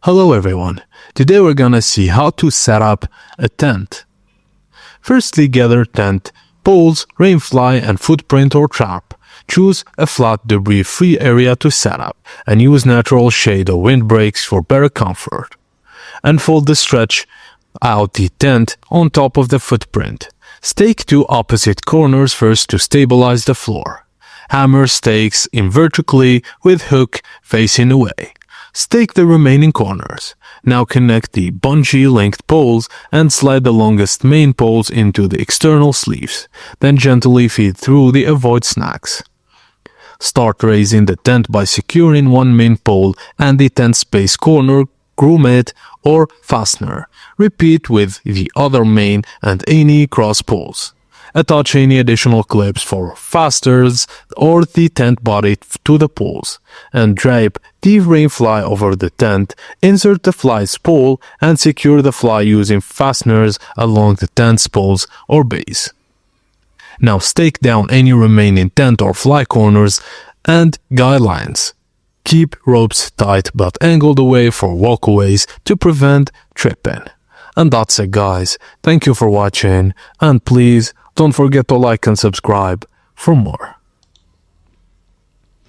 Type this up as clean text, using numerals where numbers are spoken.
Hello everyone, today we're gonna see how to set up a tent. Firstly, gather tent, poles, rainfly and footprint or trap. Choose a flat debris-free area to set up and use natural shade or windbreaks for better comfort. Unfold the stretch out the tent on top of the footprint. Stake two opposite corners first to stabilize the floor. Hammer stakes in vertically with hook facing away. Stake the remaining corners. Now connect the bungee-linked poles and slide the longest main poles into the external sleeves. Then gently feed through to avoid snags. Start raising the tent by securing one main pole and the tent space corner, grommet or fastener. Repeat with the other main and any cross poles. Attach any additional clips for fasteners or the tent body to the poles, and drape the rainfly over the tent. Insert the fly's pole and secure the fly using fasteners along the tent's poles or base. Now stake down any remaining tent or fly corners and guy lines. Keep ropes tight but angled away for walkways to prevent tripping. And that's it guys, thank you for watching and please don't forget to like and subscribe for more.